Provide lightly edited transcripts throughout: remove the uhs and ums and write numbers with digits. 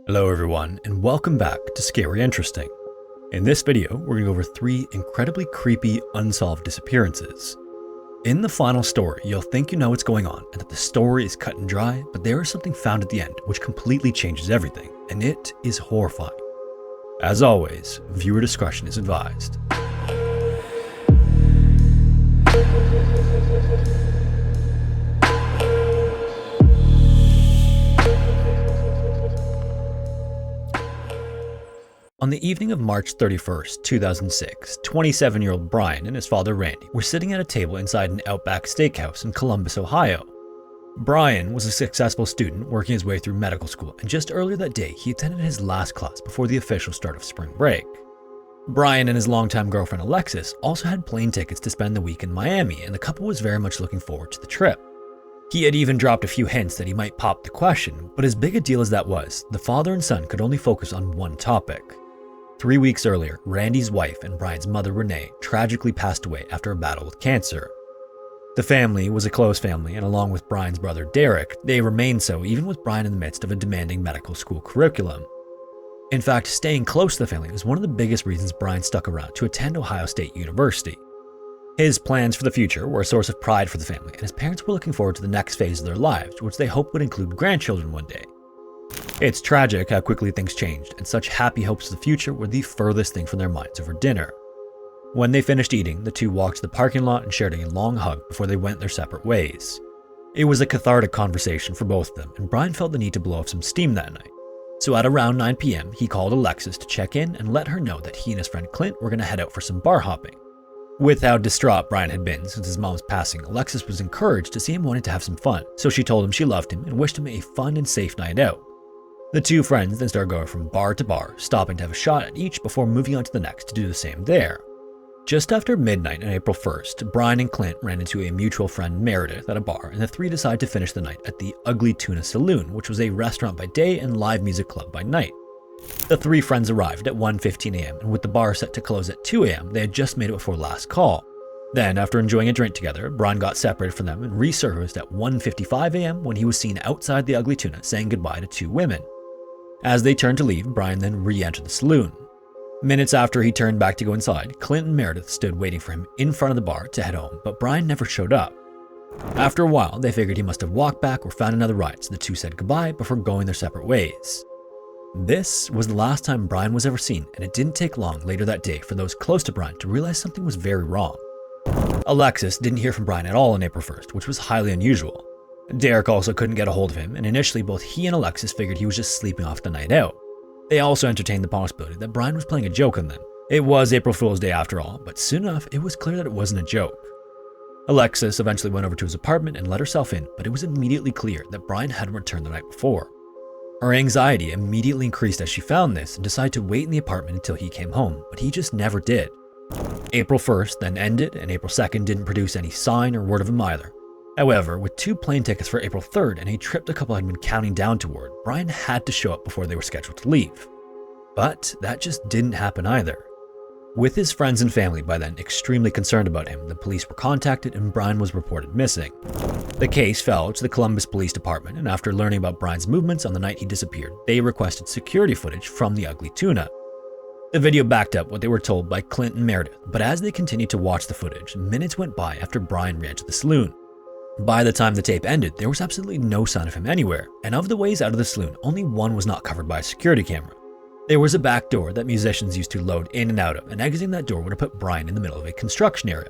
Hello everyone, and welcome back to Scary Interesting. In this video, we're going to go over 3 incredibly creepy unsolved disappearances. In the final story, you'll think you know what's going on and that the story is cut and dry, but there is something found at the end which completely changes everything, and it is horrifying. As always, viewer discretion is advised. On the evening of March 31st, 2006, 27-year-old Brian and his father Randy were sitting at a table inside an Outback Steakhouse in Columbus, Ohio. Brian was a successful student working his way through medical school, and just earlier that day he attended his last class before the official start of spring break. Brian and his longtime girlfriend Alexis also had plane tickets to spend the week in Miami, and the couple was very much looking forward to the trip. He had even dropped a few hints that he might pop the question, but as big a deal as that was, the father and son could only focus on one topic. 3 weeks earlier, Randy's wife and Brian's mother, Renee, tragically passed away after a battle with cancer. The family was a close family, and along with Brian's brother, Derek, they remained so even with Brian in the midst of a demanding medical school curriculum. In fact, staying close to the family was one of the biggest reasons Brian stuck around to attend Ohio State University. His plans for the future were a source of pride for the family, and his parents were looking forward to the next phase of their lives, which they hoped would include grandchildren one day. It's tragic how quickly things changed, and such happy hopes of the future were the furthest thing from their minds over dinner. When they finished eating, the two walked to the parking lot and shared a long hug before they went their separate ways. It was a cathartic conversation for both of them, and Brian felt the need to blow off some steam that night. So at around 9 p.m., he called Alexis to check in and let her know that he and his friend Clint were going to head out for some bar hopping. With how distraught Brian had been since his mom's passing, Alexis was encouraged to see him wanting to have some fun, so she told him she loved him and wished him a fun and safe night out. The two friends then started going from bar to bar, stopping to have a shot at each before moving on to the next to do the same there. Just after midnight on April 1st, Brian and Clint ran into a mutual friend, Meredith, at a bar, and the three decided to finish the night at the Ugly Tuna Saloon, which was a restaurant by day and live music club by night. The three friends arrived at 1:15 a.m., and with the bar set to close at 2 a.m., they had just made it before last call. Then, after enjoying a drink together, Brian got separated from them and resurfaced at 1:55 a.m. when he was seen outside the Ugly Tuna saying goodbye to 2 women. As they turned to leave, Brian then re-entered the saloon. Minutes after he turned back to go inside, Clint and Meredith stood waiting for him in front of the bar to head home, but Brian never showed up. After a while, they figured he must have walked back or found another ride, so the two said goodbye before going their separate ways. This was the last time Brian was ever seen, and it didn't take long later that day for those close to Brian to realize something was very wrong. Alexis didn't hear from Brian at all on April 1st, which was highly unusual. Derek also couldn't get a hold of him, and initially both he and Alexis figured he was just sleeping off the night out. They also entertained the possibility that Brian was playing a joke on them. It was April Fool's Day after all, but soon enough it was clear that it wasn't a joke. Alexis eventually went over to his apartment and let herself in, but it was immediately clear that Brian hadn't returned the night before. Her anxiety immediately increased as she found this and decided to wait in the apartment until he came home, but he just never did. April 1st then ended, and April 2nd didn't produce any sign or word of him either. However, with 2 plane tickets for April 3rd and a trip the couple had been counting down toward, Brian had to show up before they were scheduled to leave. But that just didn't happen either. With his friends and family by then extremely concerned about him, the police were contacted and Brian was reported missing. The case fell to the Columbus Police Department, and after learning about Brian's movements on the night he disappeared, they requested security footage from the Ugly Tuna. The video backed up what they were told by Clint and Meredith, but as they continued to watch the footage, minutes went by after Brian re-entered the saloon. By the time the tape ended, there was absolutely no sign of him anywhere, and of the ways out of the saloon, only one was not covered by a security camera. There was a back door that musicians used to load in and out of, and exiting that door would have put Brian in the middle of a construction area.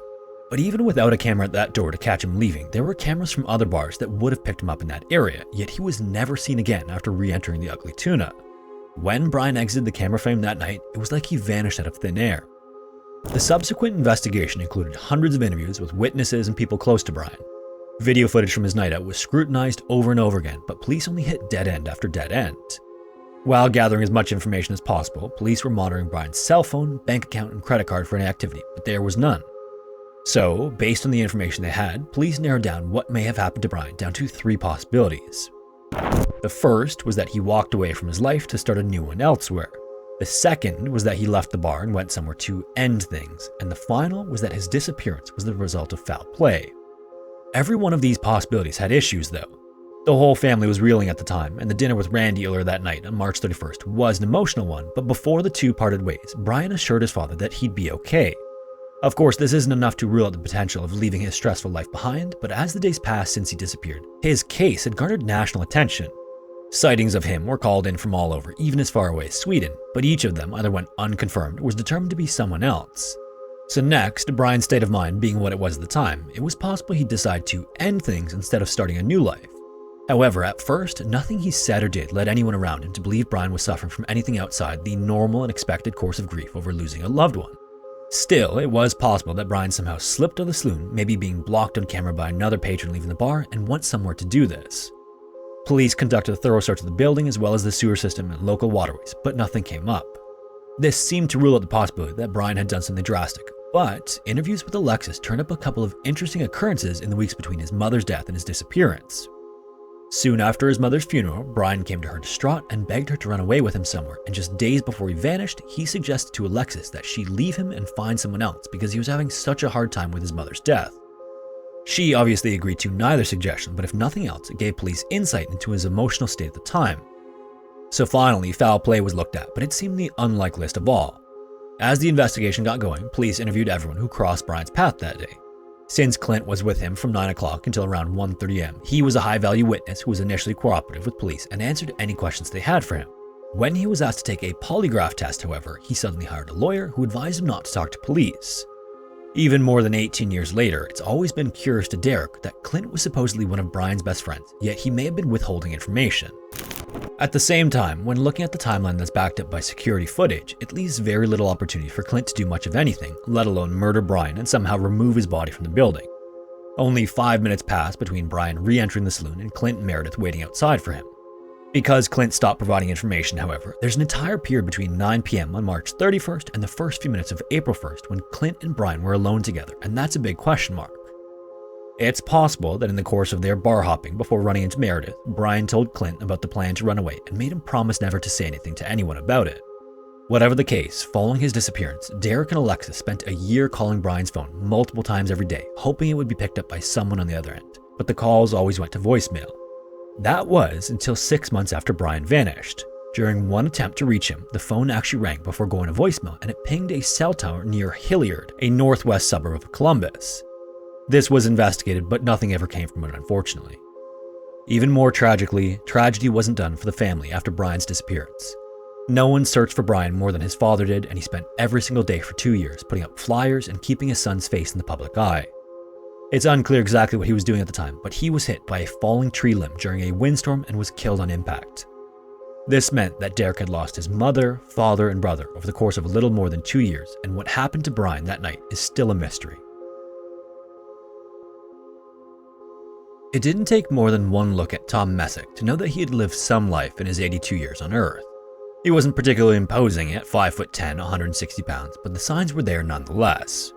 But even without a camera at that door to catch him leaving, there were cameras from other bars that would have picked him up in that area, yet he was never seen again after re-entering the Ugly Tuna. When Brian exited the camera frame that night, it was like he vanished out of thin air. The subsequent investigation included hundreds of interviews with witnesses and people close to Brian. Video footage from his night out was scrutinized over and over again, but police only hit dead end after dead end. While gathering as much information as possible, police were monitoring Brian's cell phone, bank account, and credit card for any activity, but there was none. So, based on the information they had, police narrowed down what may have happened to Brian down to 3 possibilities. The first was that he walked away from his life to start a new one elsewhere. The second was that he left the bar and went somewhere to end things, and the final was that his disappearance was the result of foul play. Every one of these possibilities had issues though. The whole family was reeling at the time, and the dinner with Randy earlier that night on March 31st was an emotional one, but before the two parted ways, Brian assured his father that he'd be okay. Of course, this isn't enough to rule out the potential of leaving his stressful life behind, but as the days passed since he disappeared, his case had garnered national attention. Sightings of him were called in from all over, even as far away as Sweden, but each of them either went unconfirmed or was determined to be someone else. So next, Brian's state of mind being what it was at the time, it was possible he'd decide to end things instead of starting a new life. However, at first, nothing he said or did led anyone around him to believe Brian was suffering from anything outside the normal and expected course of grief over losing a loved one. Still, it was possible that Brian somehow slipped on the saloon, maybe being blocked on camera by another patron leaving the bar and went somewhere to do this. Police conducted a thorough search of the building as well as the sewer system and local waterways, but nothing came up. This seemed to rule out the possibility that Brian had done something drastic, but interviews with Alexis turned up a couple of interesting occurrences in the weeks between his mother's death and his disappearance. Soon after his mother's funeral, Brian came to her distraught and begged her to run away with him somewhere, and just days before he vanished, he suggested to Alexis that she leave him and find someone else because he was having such a hard time with his mother's death. She obviously agreed to neither suggestion, but if nothing else, it gave police insight into his emotional state at the time. So finally, foul play was looked at, but it seemed the unlikeliest of all. As the investigation got going, police interviewed everyone who crossed Brian's path that day. Since Clint was with him from 9 o'clock until around 1:30 am, he was a high-value witness who was initially cooperative with police and answered any questions they had for him. When he was asked to take a polygraph test, however, he suddenly hired a lawyer who advised him not to talk to police. Even more than 18 years later, it's always been curious to Derek that Clint was supposedly one of Brian's best friends, yet he may have been withholding information. At the same time, when looking at the timeline that's backed up by security footage, it leaves very little opportunity for Clint to do much of anything, let alone murder Brian and somehow remove his body from the building. Only 5 minutes passed between Brian re-entering the saloon and Clint and Meredith waiting outside for him. Because Clint stopped providing information, however, there's an entire period between 9 p.m. on March 31st and the first few minutes of April 1st when Clint and Brian were alone together, and that's a big question mark. It's possible that in the course of their bar hopping before running into Meredith, Brian told Clint about the plan to run away and made him promise never to say anything to anyone about it. Whatever the case, following his disappearance, Derek and Alexis spent a year calling Brian's phone multiple times every day, hoping it would be picked up by someone on the other end, but the calls always went to voicemail. That was until 6 months after Brian vanished. During one attempt to reach him, the phone actually rang before going to voicemail and it pinged a cell tower near Hilliard, a northwest suburb of Columbus. This was investigated, but nothing ever came from it, unfortunately. Even more tragically, tragedy wasn't done for the family after Brian's disappearance. No one searched for Brian more than his father did, and he spent every single day for 2 years putting up flyers and keeping his son's face in the public eye. It's unclear exactly what he was doing at the time, but he was hit by a falling tree limb during a windstorm and was killed on impact. This meant that Derek had lost his mother, father, and brother over the course of a little more than 2 years, and what happened to Brian that night is still a mystery. It didn't take more than one look at Tom Messic to know that he had lived some life in his 82 years on Earth. He wasn't particularly imposing at 5'10", 160 pounds, but the signs were there nonetheless.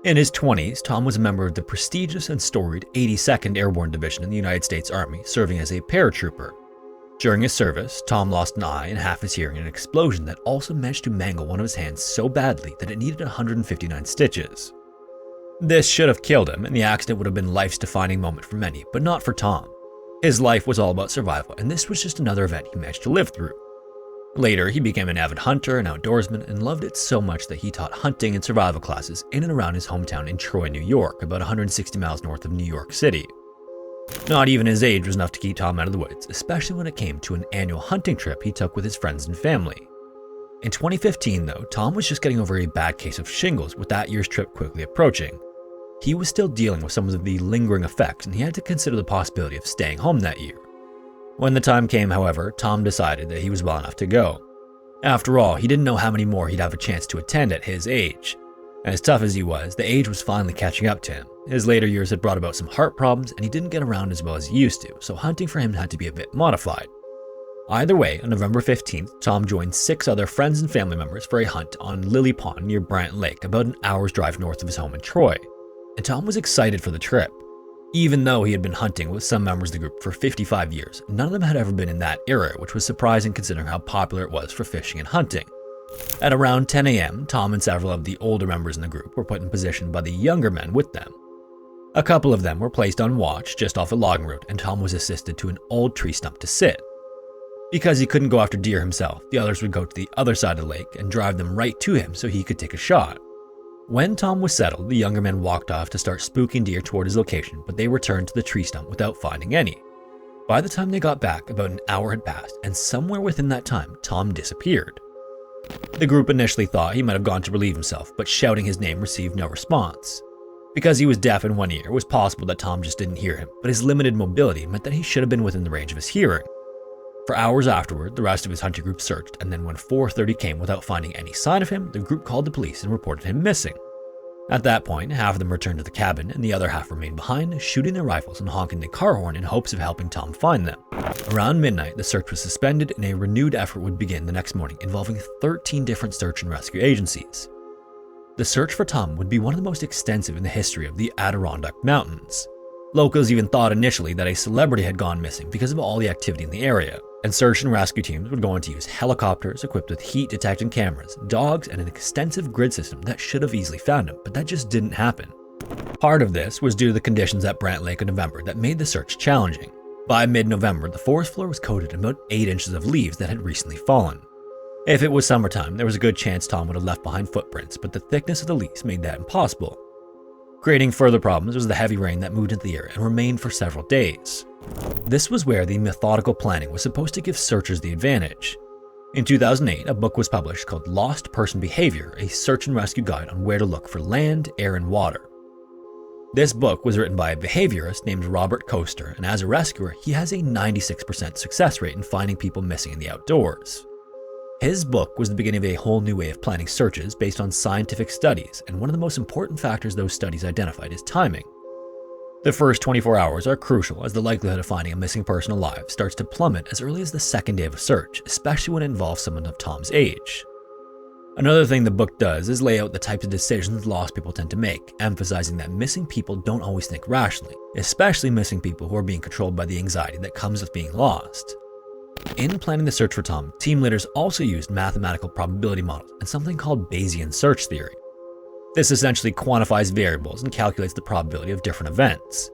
In his 20s, Tom was a member of the prestigious and storied 82nd Airborne Division in the United States Army, serving as a paratrooper. During his service, Tom lost an eye and half his hearing in an explosion that also managed to mangle one of his hands so badly that it needed 159 stitches. This should have killed him, and the accident would have been life's defining moment for many, but not for Tom. His life was all about survival, and this was just another event he managed to live through. Later, he became an avid hunter and outdoorsman and loved it so much that he taught hunting and survival classes in and around his hometown in Troy, New York, about 160 miles north of New York City. Not even his age was enough to keep Tom out of the woods, especially when it came to an annual hunting trip he took with his friends and family. In 2015, though, Tom was just getting over a bad case of shingles with that year's trip quickly approaching. He was still dealing with some of the lingering effects, and he had to consider the possibility of staying home that year. When the time came, however, Tom decided that he was well enough to go. After all, he didn't know how many more he'd have a chance to attend at his age. As tough as he was, the age was finally catching up to him. His later years had brought about some heart problems, and he didn't get around as well as he used to, so hunting for him had to be a bit modified. Either way, on November 15th, Tom joined 6 other friends and family members for a hunt on Lily Pond near Bryant Lake, about an hour's drive north of his home in Troy. And Tom was excited for the trip. Even though he had been hunting with some members of the group for 55 years, none of them had ever been in that era, which was surprising considering how popular it was for fishing and hunting. At around 10 a.m., Tom and several of the older members in the group were put in position by the younger men with them. A couple of them were placed on watch just off a logging road, and Tom was assisted to an old tree stump to sit. Because he couldn't go after deer himself, the others would go to the other side of the lake and drive them right to him so he could take a shot. When Tom was settled, the younger men walked off to start spooking deer toward his location, but they returned to the tree stump without finding any. By the time they got back, about an hour had passed, and somewhere within that time, Tom disappeared. The group initially thought he might have gone to relieve himself, but shouting his name received no response. Because he was deaf in one ear, it was possible that Tom just didn't hear him, but his limited mobility meant that he should have been within the range of his hearing. For hours afterward, the rest of his hunting group searched, and then when 4:30 came without finding any sign of him, the group called the police and reported him missing. At that point, half of them returned to the cabin, and the other half remained behind, shooting their rifles and honking the car horn in hopes of helping Tom find them. Around midnight, the search was suspended, and a renewed effort would begin the next morning, involving 13 different search and rescue agencies. The search for Tom would be one of the most extensive in the history of the Adirondack Mountains. Locals even thought initially that a celebrity had gone missing because of all the activity in the area, and search and rescue teams would go on to use helicopters equipped with heat-detecting cameras, dogs, and an extensive grid system that should have easily found him, but that just didn't happen. Part of this was due to the conditions at Brant Lake in November that made the search challenging. By mid-November, the forest floor was coated in about 8 inches of leaves that had recently fallen. If it was summertime, there was a good chance Tom would have left behind footprints, but the thickness of the leaves made that impossible. Creating further problems was the heavy rain that moved into the area and remained for several days. This was where the methodical planning was supposed to give searchers the advantage. In 2008, a book was published called Lost Person Behavior, a search and rescue guide on where to look for land, air, and water. This book was written by a behaviorist named Robert Coaster, and as a rescuer, he has a 96% success rate in finding people missing in the outdoors. His book was the beginning of a whole new way of planning searches based on scientific studies, and one of the most important factors those studies identified is timing. The first 24 hours are crucial as the likelihood of finding a missing person alive starts to plummet as early as the second day of a search, especially when it involves someone of Tom's age. Another thing the book does is lay out the types of decisions lost people tend to make, emphasizing that missing people don't always think rationally, especially missing people who are being controlled by the anxiety that comes with being lost. In planning the search for Tom, team leaders also used mathematical probability models and something called Bayesian search theory. This essentially quantifies variables and calculates the probability of different events.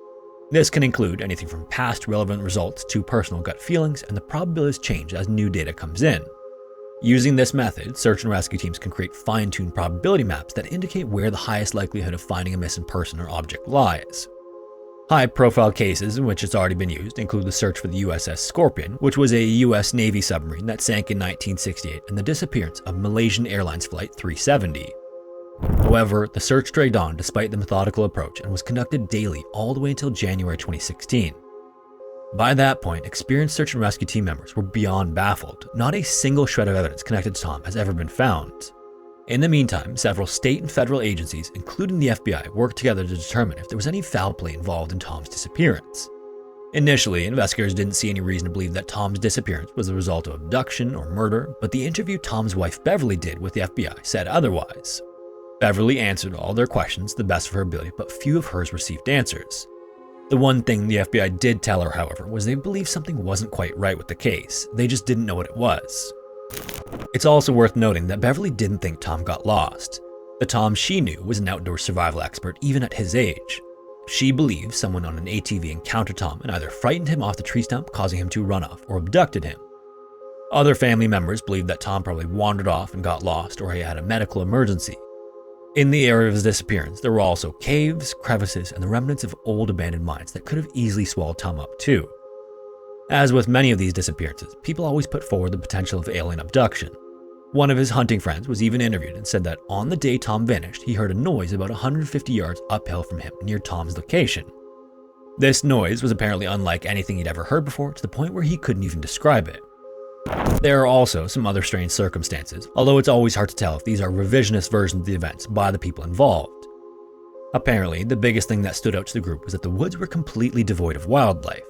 This can include anything from past relevant results to personal gut feelings, and the probabilities change as new data comes in. Using this method, search and rescue teams can create fine-tuned probability maps that indicate where the highest likelihood of finding a missing person or object lies. High-profile cases in which it's already been used include the search for the USS Scorpion, which was a US Navy submarine that sank in 1968, and the disappearance of Malaysian Airlines Flight 370. However, the search dragged on despite the methodical approach and was conducted daily all the way until January 2016. By that point, experienced search and rescue team members were beyond baffled. Not a single shred of evidence connected to Tom has ever been found. In the meantime, several state and federal agencies, including the FBI, worked together to determine if there was any foul play involved in Tom's disappearance. Initially, investigators didn't see any reason to believe that Tom's disappearance was the result of abduction or murder, but the interview Tom's wife Beverly did with the FBI said otherwise. Beverly answered all their questions to the best of her ability, but few of hers received answers. The one thing the FBI did tell her, however, was they believed something wasn't quite right with the case. They just didn't know what it was. It's also worth noting that Beverly didn't think Tom got lost. The Tom she knew was an outdoor survival expert even at his age. She believed someone on an ATV encountered Tom and either frightened him off the tree stump, causing him to run off, or abducted him. Other family members believed that Tom probably wandered off and got lost, or he had a medical emergency. In the area of his disappearance, there were also caves, crevices, and the remnants of old abandoned mines that could have easily swallowed Tom up too. As with many of these disappearances, people always put forward the potential of alien abduction. One of his hunting friends was even interviewed and said that on the day Tom vanished, he heard a noise about 150 yards uphill from him near Tom's location. This noise was apparently unlike anything he'd ever heard before, to the point where he couldn't even describe it. There are also some other strange circumstances, although it's always hard to tell if these are revisionist versions of the events by the people involved. Apparently, the biggest thing that stood out to the group was that the woods were completely devoid of wildlife.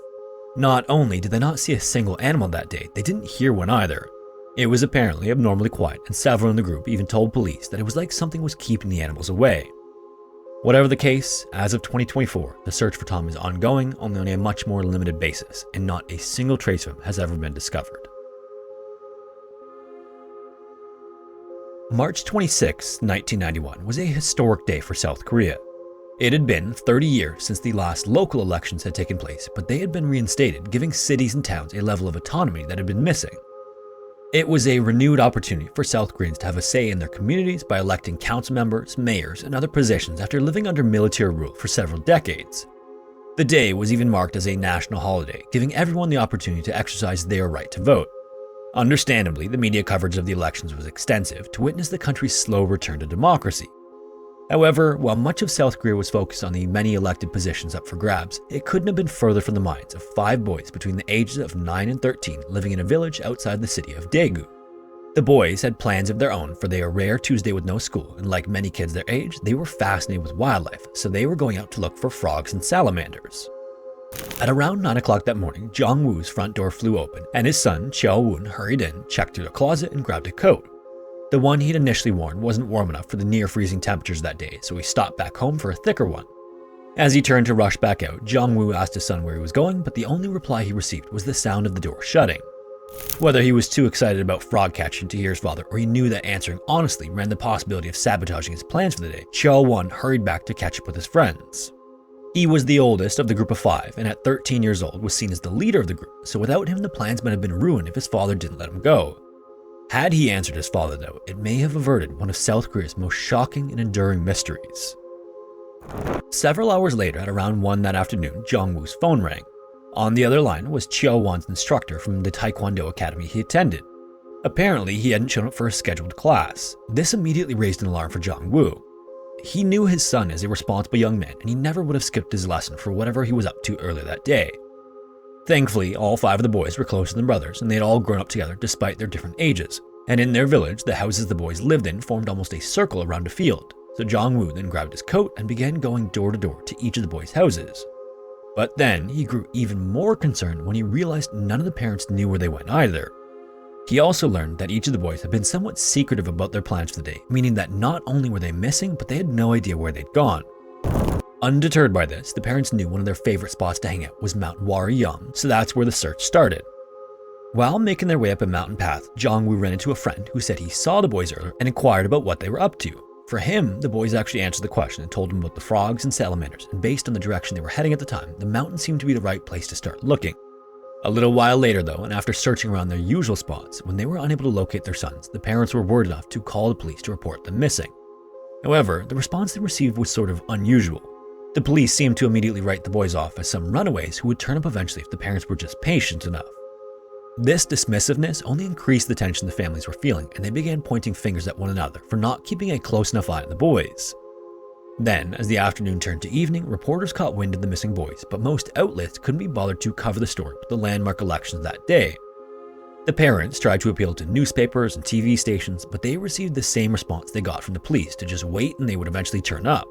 Not only did they not see a single animal that day, they didn't hear one either. It was apparently abnormally quiet, and several in the group even told police that it was like something was keeping the animals away. Whatever the case, as of 2024, the search for Tom is ongoing, only on a much more limited basis, and not a single trace of him has ever been discovered. March 26, 1991 was a historic day for South Korea. It had been 30 years since the last local elections had taken place, but they had been reinstated, giving cities and towns a level of autonomy that had been missing. It was a renewed opportunity for South Koreans to have a say in their communities by electing council members, mayors, and other positions after living under military rule for several decades. The day was even marked as a national holiday, giving everyone the opportunity to exercise their right to vote. Understandably, the media coverage of the elections was extensive to witness the country's slow return to democracy. However, while much of South Korea was focused on the many elected positions up for grabs, it couldn't have been further from the minds of 5 boys between the ages of 9 and 13 living in a village outside the city of Daegu. The boys had plans of their own for their rare Tuesday with no school, and like many kids their age, they were fascinated with wildlife, so they were going out to look for frogs and salamanders. At around 9 o'clock that morning, Jong-woo's front door flew open, and his son, Cheo-woon, hurried in, checked through the closet, and grabbed a coat. The one he'd initially worn wasn't warm enough for the near-freezing temperatures that day, so he stopped back home for a thicker one. As he turned to rush back out, Jong-woo asked his son where he was going, but the only reply he received was the sound of the door shutting. Whether he was too excited about frog catching to hear his father, or he knew that answering honestly ran the possibility of sabotaging his plans for the day, Cheo-won hurried back to catch up with his friends. He was the oldest of the group of 5, and at 13 years old was seen as the leader of the group, so without him the plans might have been ruined if his father didn't let him go. Had he answered his father though, it may have averted one of South Korea's most shocking and enduring mysteries. Several hours later, at around 1 that afternoon, Jong-woo's phone rang. On the other line was Cheo-won's instructor from the Taekwondo academy he attended. Apparently, he hadn't shown up for a scheduled class. This immediately raised an alarm for Jong-woo. He knew his son as a responsible young man, and he never would have skipped his lesson for whatever he was up to earlier that day. Thankfully, all 5 of the boys were closer than brothers, and they had all grown up together despite their different ages. And in their village, the houses the boys lived in formed almost a circle around a field. So Jong-woo then grabbed his coat and began going door to door to each of the boys' houses. But then he grew even more concerned when he realized none of the parents knew where they went either. He also learned that each of the boys had been somewhat secretive about their plans for the day, meaning that not only were they missing, but they had no idea where they'd gone. Undeterred by this, the parents knew one of their favorite spots to hang out was Mount Warryong, so that's where the search started. While making their way up a mountain path, Jong-woo ran into a friend who said he saw the boys earlier and inquired about what they were up to. For him, the boys actually answered the question and told him about the frogs and salamanders, and based on the direction they were heading at the time, the mountain seemed to be the right place to start looking. A little while later though, and after searching around their usual spots, when they were unable to locate their sons, the parents were worried enough to call the police to report them missing. However, the response they received was sort of unusual. The police seemed to immediately write the boys off as some runaways who would turn up eventually if the parents were just patient enough. This dismissiveness only increased the tension the families were feeling, and they began pointing fingers at one another for not keeping a close enough eye on the boys. Then, as the afternoon turned to evening, reporters caught wind of the missing boys, but most outlets couldn't be bothered to cover the story with the landmark elections that day. The parents tried to appeal to newspapers and TV stations, but they received the same response they got from the police to just wait and they would eventually turn up.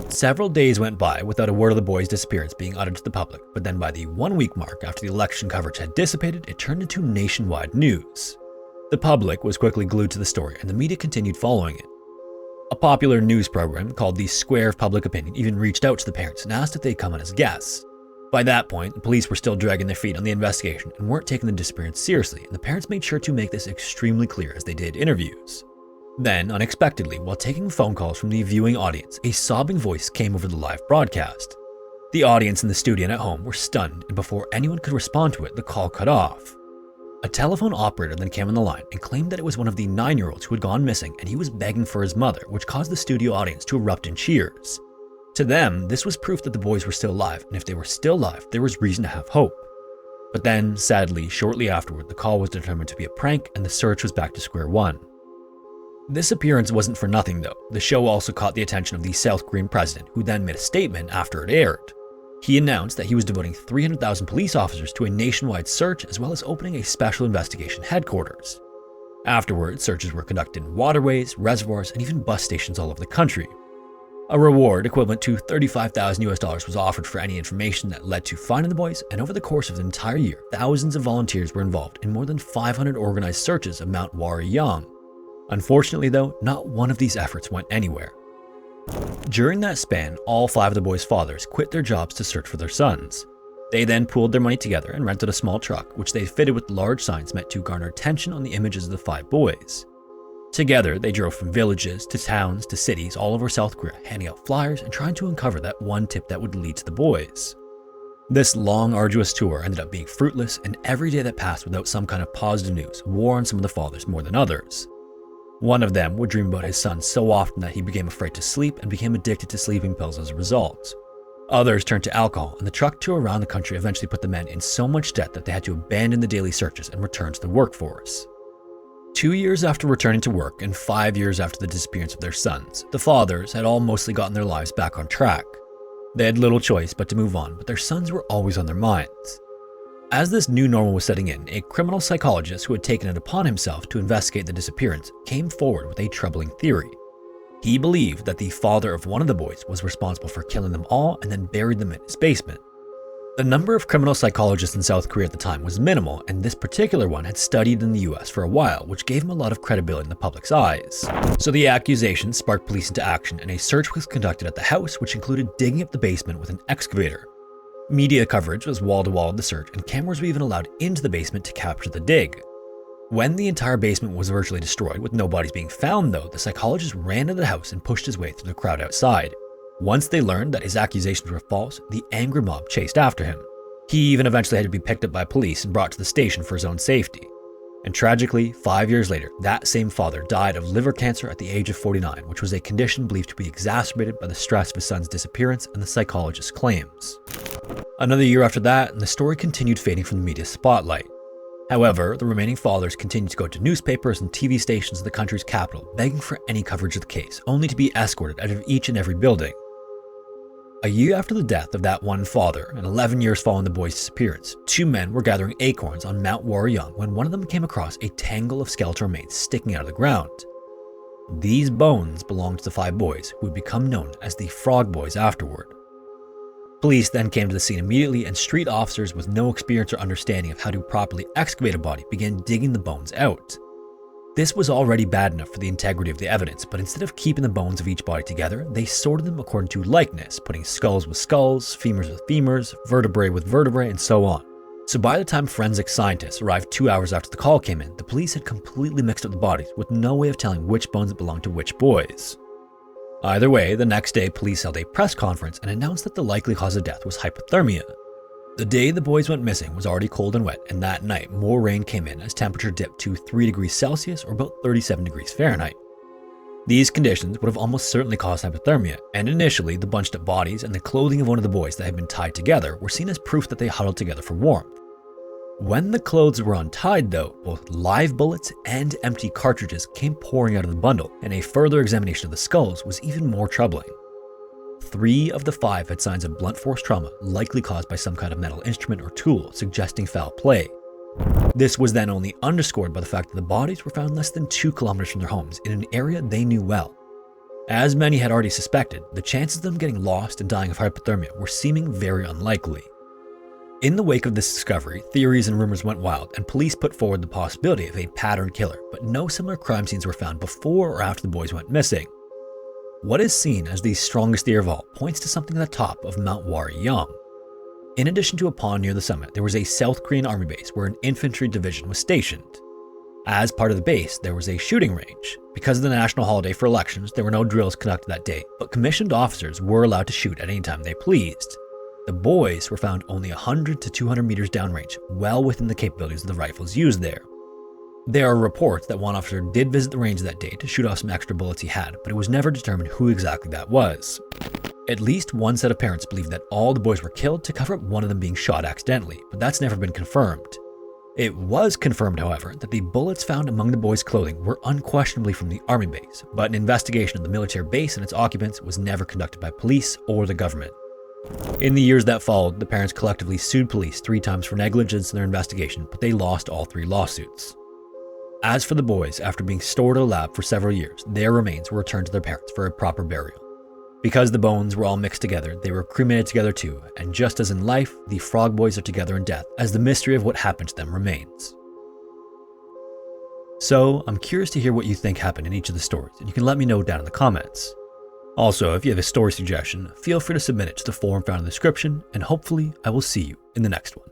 Several days went by without a word of the boys' disappearance being uttered to the public, but then by the 1-week mark after the election coverage had dissipated, it turned into nationwide news. The public was quickly glued to the story, and the media continued following it. A popular news program called the Square of Public Opinion even reached out to the parents and asked if they'd come on as guests. By that point, the police were still dragging their feet on the investigation and weren't taking the disappearance seriously, and the parents made sure to make this extremely clear as they did interviews. Then, unexpectedly, while taking phone calls from the viewing audience, a sobbing voice came over the live broadcast. The audience in the studio and at home were stunned, and before anyone could respond to it, the call cut off. A telephone operator then came on the line and claimed that it was one of the 9-year-olds who had gone missing and he was begging for his mother, which caused the studio audience to erupt in cheers. To them, this was proof that the boys were still alive, and if they were still alive, there was reason to have hope. But then, sadly, shortly afterward, the call was determined to be a prank and the search was back to square one. This appearance wasn't for nothing though. The show also caught the attention of the South Korean president, who then made a statement after it aired. He announced that he was devoting 300,000 police officers to a nationwide search, as well as opening a special investigation headquarters. Afterwards, searches were conducted in waterways, reservoirs, and even bus stations all over the country. A reward equivalent to $35,000 was offered for any information that led to finding the boys, and over the course of an entire year, thousands of volunteers were involved in more than 500 organized searches of Mount Warryong. Unfortunately though, not one of these efforts went anywhere. During that span, all 5 of the boys' fathers quit their jobs to search for their sons. They then pooled their money together and rented a small truck, which they fitted with large signs meant to garner attention on the images of the 5 boys. Together, they drove from villages to towns to cities all over South Korea, handing out flyers and trying to uncover that one tip that would lead to the boys. This long, arduous tour ended up being fruitless, and every day that passed without some kind of positive news wore on some of the fathers more than others. One of them would dream about his son so often that he became afraid to sleep and became addicted to sleeping pills as a result. Others turned to alcohol, and the truck tour around the country eventually put the men in so much debt that they had to abandon the daily searches and return to the workforce. 2 years after returning to work and 5 years after the disappearance of their sons, the fathers had all mostly gotten their lives back on track. They had little choice but to move on, but their sons were always on their minds. As this new normal was setting in, a criminal psychologist who had taken it upon himself to investigate the disappearance came forward with a troubling theory. He believed that the father of one of the boys was responsible for killing them all and then buried them in his basement. The number of criminal psychologists in South Korea at the time was minimal, and this particular one had studied in the US for a while, which gave him a lot of credibility in the public's eyes. So the accusation sparked police into action, and a search was conducted at the house, which included digging up the basement with an excavator. Media coverage was wall-to-wall of the search, and cameras were even allowed into the basement to capture the dig. When the entire basement was virtually destroyed, with no bodies being found though, the psychologist ran to the house and pushed his way through the crowd outside. Once they learned that his accusations were false, the angry mob chased after him. He even eventually had to be picked up by police and brought to the station for his own safety. And tragically, 5 years later, that same father died of liver cancer at the age of 49, which was a condition believed to be exacerbated by the stress of his son's disappearance and the psychologist's claims. Another year after that, and the story continued fading from the media spotlight. However, the remaining fathers continued to go to newspapers and TV stations in the country's capital, begging for any coverage of the case, only to be escorted out of each and every building. A year after the death of that one father, and 11 years following the boy's disappearance, 2 men were gathering acorns on Mount Warryung when one of them came across a tangle of skeletal remains sticking out of the ground. These bones belonged to the 5 boys, who would become known as the Frog Boys afterward. Police then came to the scene immediately, and street officers with no experience or understanding of how to properly excavate a body began digging the bones out. This was already bad enough for the integrity of the evidence, but instead of keeping the bones of each body together, they sorted them according to likeness, putting skulls with skulls, femurs with femurs, vertebrae with vertebrae, and so on. So by the time forensic scientists arrived 2 hours after the call came in, the police had completely mixed up the bodies with no way of telling which bones belonged to which boys. Either way, the next day police held a press conference and announced that the likely cause of death was hypothermia. The day the boys went missing was already cold and wet, and that night more rain came in as temperature dipped to 3 degrees Celsius or about 37 degrees Fahrenheit. These conditions would have almost certainly caused hypothermia, and initially the bunched up bodies and the clothing of one of the boys that had been tied together were seen as proof that they huddled together for warmth. When the clothes were untied though, both live bullets and empty cartridges came pouring out of the bundle, and a further examination of the skulls was even more troubling. 3 of the 5 had signs of blunt force trauma, likely caused by some kind of metal instrument or tool, suggesting foul play. This was then only underscored by the fact that the bodies were found less than 2 kilometers from their homes in an area they knew well. As many had already suspected, the chances of them getting lost and dying of hypothermia were seeming very unlikely. In the wake of this discovery, theories and rumors went wild, and police put forward the possibility of a pattern killer, but no similar crime scenes were found before or after the boys went missing. What is seen as the strongest theory of all points to something at the top of Mount Warryung. In addition to a pond near the summit, there was a South Korean army base where an infantry division was stationed. As part of the base, there was a shooting range. Because of the national holiday for elections, there were no drills conducted that day, but commissioned officers were allowed to shoot at any time they pleased. The boys were found only 100 to 200 meters downrange, well within the capabilities of the rifles used there. There are reports that one officer did visit the range that day to shoot off some extra bullets he had, but it was never determined who exactly that was. At least one set of parents believe that all the boys were killed to cover up one of them being shot accidentally, but that's never been confirmed. It was confirmed, however, that the bullets found among the boys' clothing were unquestionably from the army base, but an investigation of the military base and its occupants was never conducted by police or the government. In the years that followed, the parents collectively sued police 3 times for negligence in their investigation, but they lost all 3 lawsuits. As for the boys, after being stored at a lab for several years, their remains were returned to their parents for a proper burial. Because the bones were all mixed together, they were cremated together too, and just as in life, the Frog Boys are together in death, as the mystery of what happened to them remains. So, I'm curious to hear what you think happened in each of the stories, and you can let me know down in the comments. Also, if you have a story suggestion, feel free to submit it to the forum found in the description, and hopefully I will see you in the next one.